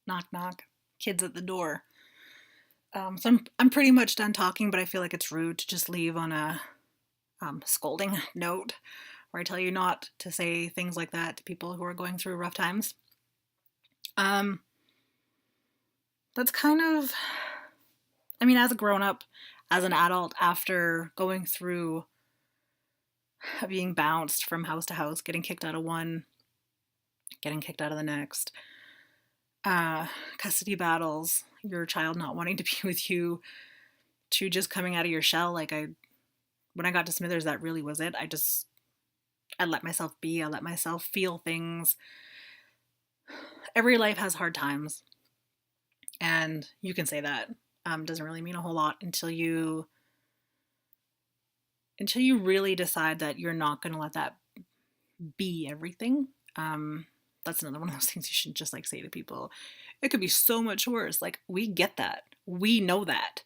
Knock, knock. Kids at the door. So I'm pretty much done talking, but I feel like it's rude to just leave on a scolding note where I tell you not to say things like that to people who are going through rough times. Um, that's kind of, I mean, as a grown up, as an adult, after going through being bounced from house to house, getting kicked out of one, getting kicked out of the next, uh, custody battles, your child not wanting to be with you, to just coming out of your shell. When I got to Smithers, that really was it. I let myself be. I let myself feel things. Every life has hard times, and you can say that. Doesn't really mean a whole lot until you really decide that you're not going to let that be everything. That's another one of those things you should just like say to people. It could be so much worse. Like, we get that. We know that.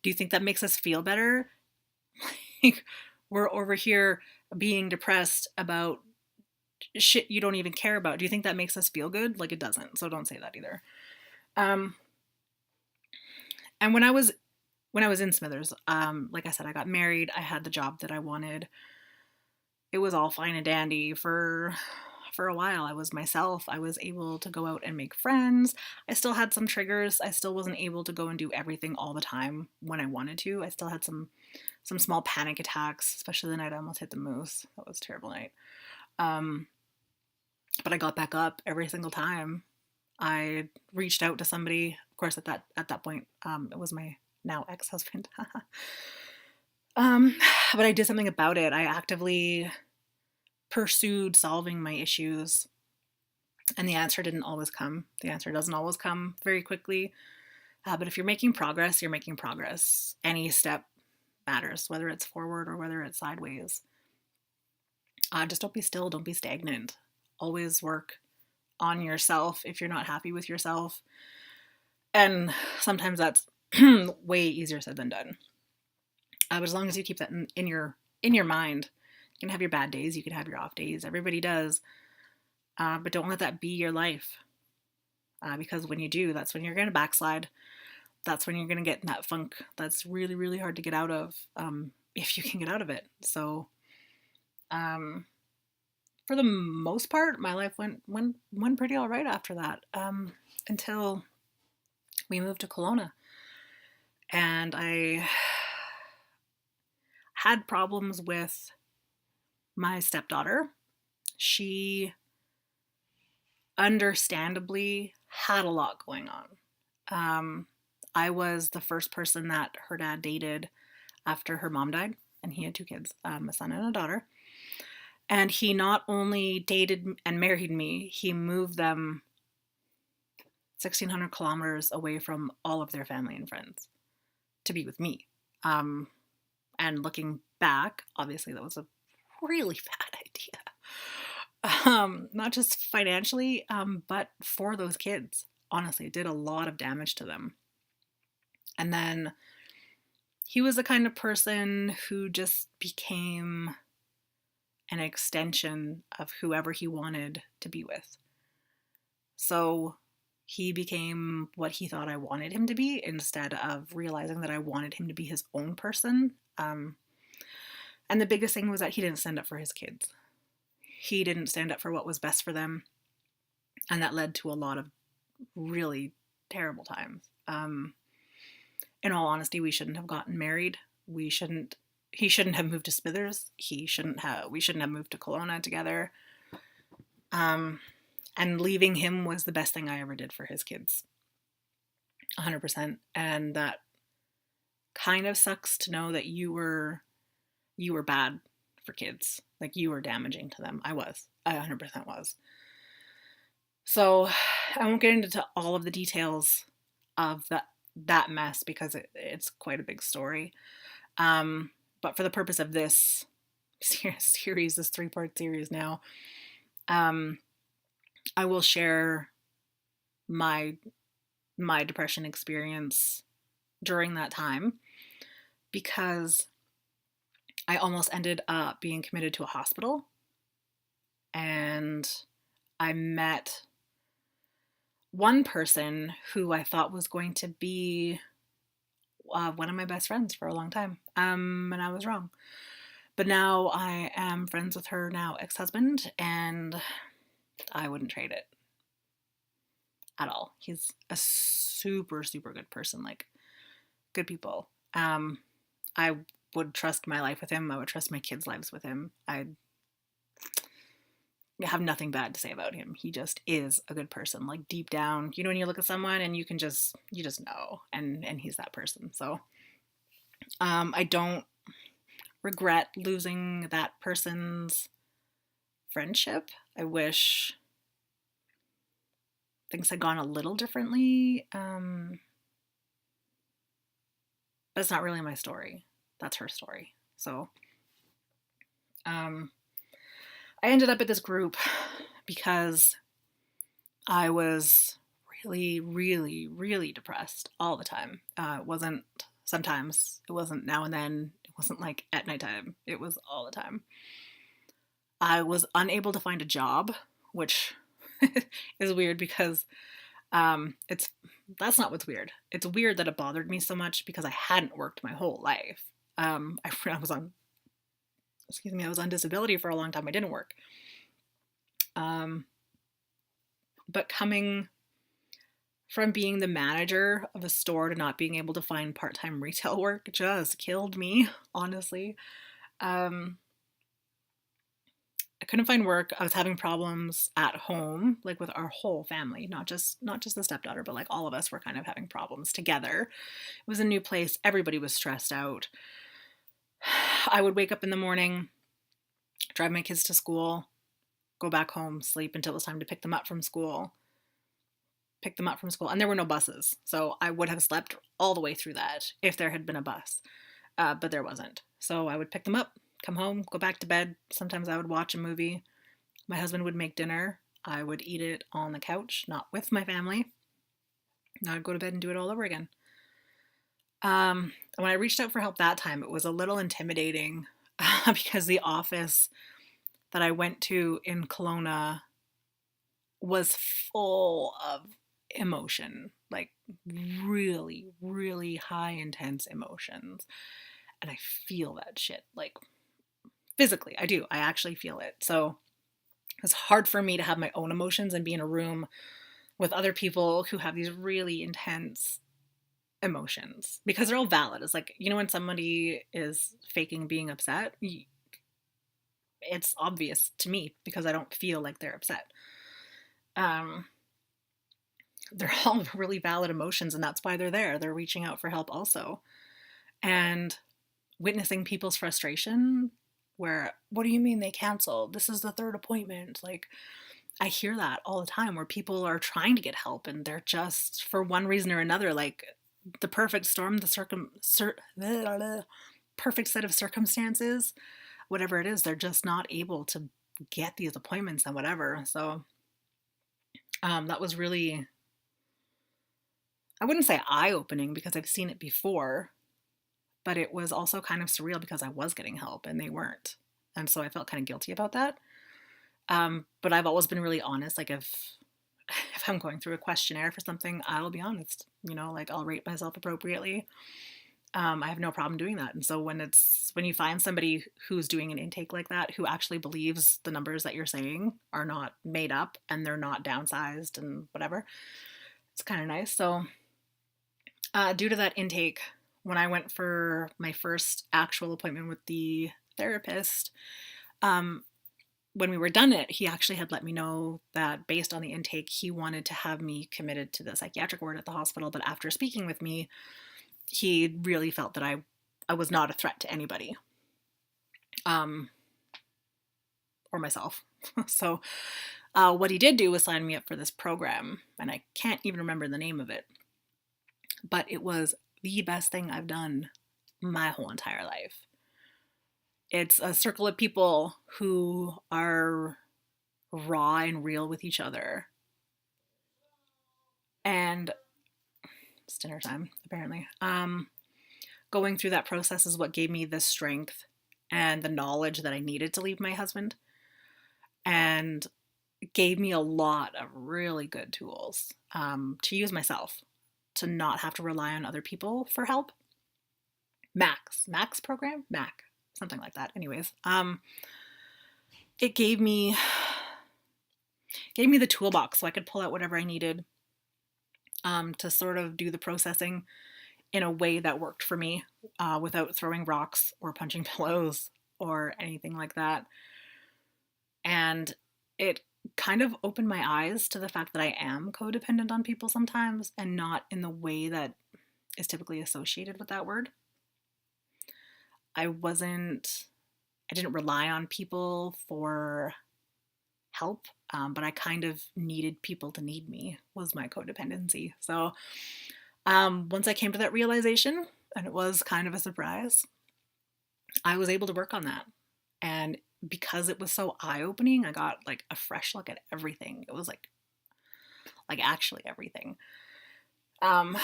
Do you think that makes us feel better? Like, we're over here being depressed about shit you don't even care about. Do you think that makes us feel good? Like, it doesn't. So don't say that either. Um, and when I was in Smithers, like I said, I got married. I had the job that I wanted. It was all fine and dandy for a while. I was myself. I was able to go out and make friends. I still had some triggers. I still wasn't able to go and do everything all the time when I wanted to. I still had some small panic attacks, especially the night I almost hit the moose. That was a terrible night. Um, but I got back up every single time. I reached out to somebody. Of course, at that point, it was my now ex-husband. um, but I did something about it. I actively pursued solving my issues, and the answer didn't always come. The answer doesn't always come very quickly. But if you're making progress, you're making progress. Any step matters, whether it's forward or whether it's sideways. Just don't be still. Don't be stagnant. Always work on yourself if you're not happy with yourself. And sometimes that's way easier said than done. But as long as you keep that in your mind, you can have your bad days, you can have your off days. Everybody does. But don't let that be your life. Because when you do, that's when you're going to backslide. That's when you're going to get in that funk that's really, really hard to get out of, if you can get out of it. So, um, for the most part, my life went pretty all right after that, until we moved to Kelowna, and I had problems with my stepdaughter. She understandably had a lot going on. Um, I was the first person that her dad dated after her mom died, and he had two kids, a son and a daughter. And he not only dated and married me, he moved them 1,600 kilometers away from all of their family and friends to be with me. Um, and looking back, obviously that was a really bad idea. Not just financially, but for those kids. Honestly, it did a lot of damage to them. And then he was the kind of person who just became an extension of whoever he wanted to be with. So he became what he thought I wanted him to be instead of realizing that I wanted him to be his own person. And the biggest thing was that he didn't stand up for his kids. He didn't stand up for what was best for them. And that led to a lot of really terrible times. In all honesty, we shouldn't have gotten married. He shouldn't have moved to Smithers. We shouldn't have moved to Kelowna together. And leaving him was the best thing I ever did for his kids. 100%. And that kind of sucks to know that you were bad for kids. Like, you were damaging to them. I 100% was. So I won't get into all of the details of that mess because it's quite a big story. But for the purpose of this series, this 3-part series now, I will share my depression experience during that time, because I almost ended up being committed to a hospital, and I met one person who I thought was going to be one of my best friends for a long time. And I was wrong. But now I am friends with her now ex-husband, and I wouldn't trade it at all. He's a super, super good person, like good people. I would trust my life with him. I would trust my kids' lives with him. I have nothing bad to say about him. He just is a good person. Like deep down, you know, when you look at someone and you just know, and he's that person. So I don't regret losing that person's friendship. I wish things had gone a little differently. But it's not really my story. That's her story. So um, I ended up at this group because I was really, really, really depressed all the time. It wasn't sometimes, it wasn't now and then, it wasn't like at nighttime, it was all the time. I was unable to find a job, which is weird because it's that's not what's weird. It's weird that it bothered me so much because I hadn't worked my whole life. I was on, excuse me, I was on disability for a long time. I didn't work. Um, but coming from being the manager of a store to not being able to find part-time retail work just killed me, honestly. Um, I couldn't find work. I was having problems at home, like with our whole family, not just the stepdaughter, but like all of us were kind of having problems together. It was a new place. Everybody was stressed out. I would wake up in the morning, drive my kids to school, go back home, sleep until it was time to pick them up from school, and there were no buses. So I would have slept all the way through that if there had been a bus, but there wasn't. So I would pick them up, come home, go back to bed. Sometimes I would watch a movie. My husband would make dinner. I would eat it on the couch, not with my family. And I'd go to bed and do it all over again. When I reached out for help that time, it was a little intimidating because the office that I went to in Kelowna was full of emotion, like really, really high intense emotions. And I feel that shit, like physically. I do. I actually feel it. So it's hard for me to have my own emotions and be in a room with other people who have these really intense emotions because they're all valid. It's like, you know, when somebody is faking being upset, it's obvious to me because I don't feel like they're upset. Um, they're all really valid emotions, and that's why they're there. They're reaching out for help also. And witnessing people's frustration, where, what do you mean they canceled? This is the third appointment. Like, I hear that all the time where people are trying to get help and they're just, for one reason or another, like the perfect storm, perfect set of circumstances, whatever it is, they're just not able to get these appointments and whatever. So that was really, I wouldn't say eye-opening because I've seen it before, but it was also kind of surreal because I was getting help and they weren't. And so I felt kind of guilty about that. But I've always been really honest. Like if I'm going through a questionnaire for something, I'll be honest, you know, like I'll rate myself appropriately. I have no problem doing that. And so when you find somebody who's doing an intake like that, who actually believes the numbers that you're saying are not made up and they're not downsized and whatever, it's kind of nice. So due to that intake, when I went for my first actual appointment with the therapist, um, when we were done it, he actually had let me know that based on the intake, he wanted to have me committed to the psychiatric ward at the hospital. But after speaking with me, he really felt that I was not a threat to anybody, or myself. So what he did do was sign me up for this program, and I can't even remember the name of it, but it was the best thing I've done my whole entire life. It's a circle of people who are raw and real with each other. And it's dinner time, apparently. Going through that process is what gave me the strength and the knowledge that I needed to leave my husband. And gave me a lot of really good tools to use myself, to not have to rely on other people for help. Max program, Mac, something like that. Anyways, it gave me the toolbox so I could pull out whatever I needed to sort of do the processing in a way that worked for me without throwing rocks or punching pillows or anything like that. And it kind of opened my eyes to the fact that I am codependent on people sometimes, and not in the way that is typically associated with that word. I wasn't, I didn't rely on people for help, but I kind of needed people to need me, was my codependency. So once I came to that realization, and it was kind of a surprise, I was able to work on that. And because it was so eye-opening, I got like a fresh look at everything. It was like actually everything. Um,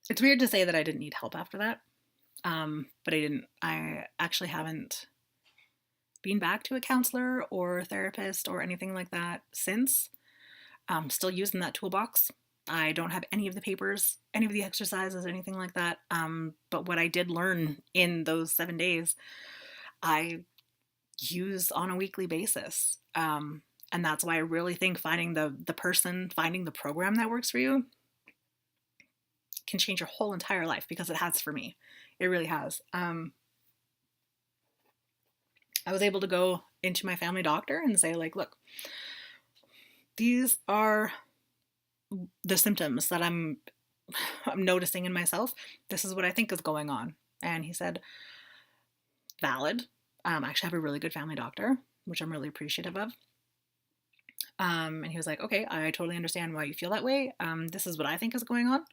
it's weird to say that I didn't need help after that, but I didn't. I actually haven't been back to a counselor or therapist or anything like that since. Still using that toolbox. I don't have any of the papers, any of the exercises, anything like that. But what I did learn in those 7 days, I use on a weekly basis. And that's why I really think finding the person, finding the program that works for you can change your whole entire life, because it has for me. It really has. I was able to go into my family doctor and say, like, look, these are the symptoms that I'm noticing in myself. This is what I think is going on. And he said, valid. I actually have a really good family doctor, which I'm really appreciative of. And he was like, okay, I totally understand why you feel that way. This is what I think is going on.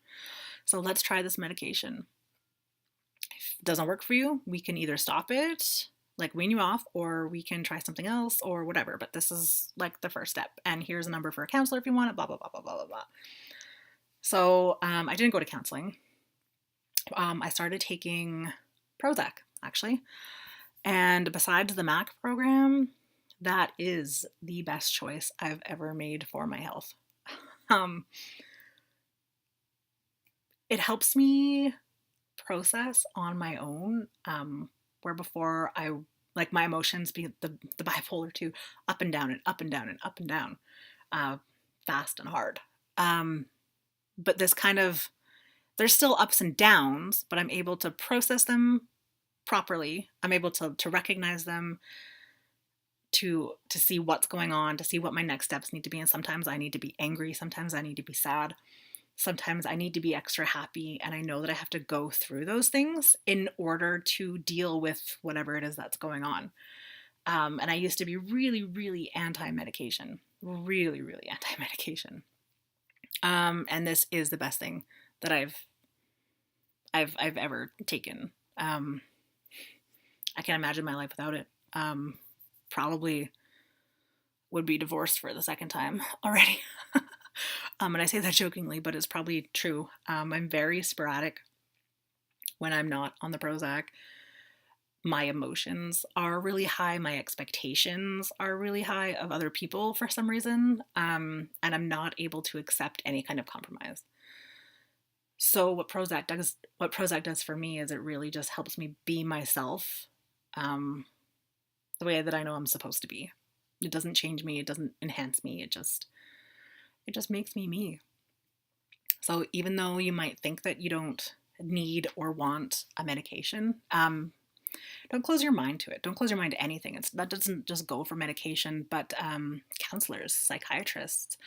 So let's try this medication. If it doesn't work for you, we can either stop it, like wean you off, or we can try something else or whatever. But this is like the first step. And here's a number for a counselor if you want it, blah, blah, blah, blah, blah, blah, blah. So I didn't go to counseling. I started taking Prozac, actually. And besides the MAC program, that is the best choice I've ever made for my health. It helps me process on my own, where before I, like, my emotions be the bipolar 2, up and down and up and down and up and down, fast and hard. But this kind of, there's still ups and downs, but I'm able to process them properly. I'm able to recognize them, to see what's going on, to see what my next steps need to be. And sometimes I need to be angry, sometimes I need to be sad, sometimes I need to be extra happy, and I know that I have to go through those things in order to deal with whatever it is that's going on. And I used to be really, really anti-medication, really, really anti-medication. And this is the best thing that I've ever taken. I can't imagine my life without it. Probably would be divorced for the second time already. And I say that jokingly, but it's probably true. I'm very sporadic when I'm not on the Prozac. My emotions are really high. My expectations are really high of other people for some reason. And I'm not able to accept any kind of compromise. So what Prozac does for me is it really just helps me be myself, the way that I know I'm supposed to be. It doesn't change me. It doesn't enhance me. It just makes me me. So even though you might think that you don't need or want a medication, don't close your mind to it. Don't close your mind to anything. That doesn't just go for medication, but counselors, psychiatrists,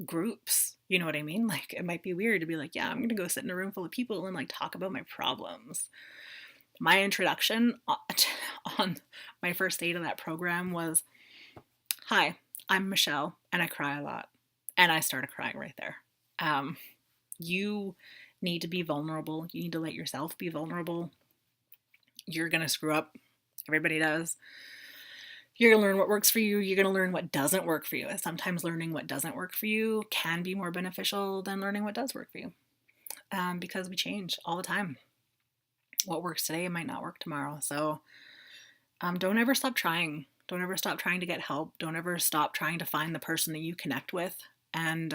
groups. You know what I mean? Like, it might be weird to be like, yeah, I'm going to go sit in a room full of people and like talk about my problems. My introduction on my first day to that program was, hi, I'm Michelle and I cry a lot. And I started crying right there. You need to be vulnerable. You need to let yourself be vulnerable. You're going to screw up. Everybody does. You're going to learn what works for you. You're going to learn what doesn't work for you. And sometimes learning what doesn't work for you can be more beneficial than learning what does work for you. Because we change all the time. What works today might not work tomorrow. So Don't ever stop trying. Don't ever stop trying to get help. Don't ever stop trying to find the person that you connect with. And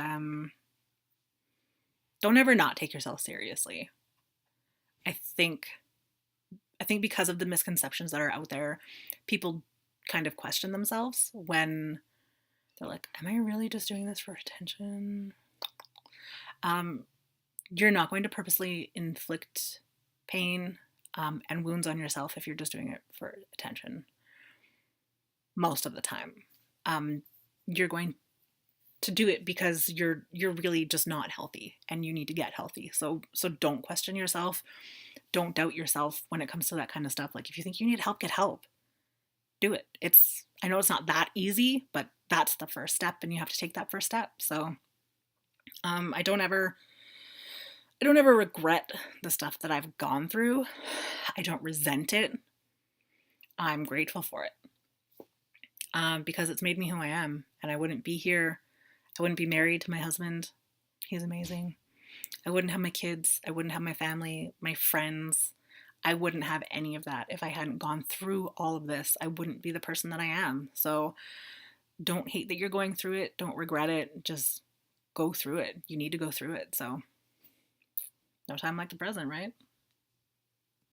don't ever not take yourself seriously. I think I think because of the misconceptions that are out there, people kind of question themselves when they're like, "Am I really just doing this for attention?" Um, you're not going to purposely inflict pain and wounds on yourself if you're just doing it for attention. Most of the time, um, you're going to do it because you're really just not healthy and you need to get healthy. So don't question yourself. Don't doubt yourself when it comes to that kind of stuff. Like if you think you need help, get help. Do it. It's I know it's not that easy, but that's the first step and you have to take that first step. So um, I don't ever I don't ever regret the stuff that I've gone through. I don't resent it. I'm grateful for it because it's made me who I am. And I wouldn't be here. I wouldn't be married to my husband. He's amazing. I wouldn't have my kids. I wouldn't have my family, my friends. I wouldn't have any of that if I hadn't gone through all of this. I wouldn't be the person that I am. So don't hate that you're going through it. Don't regret it. Just go through it. You need to go through it. So no time like the present, right?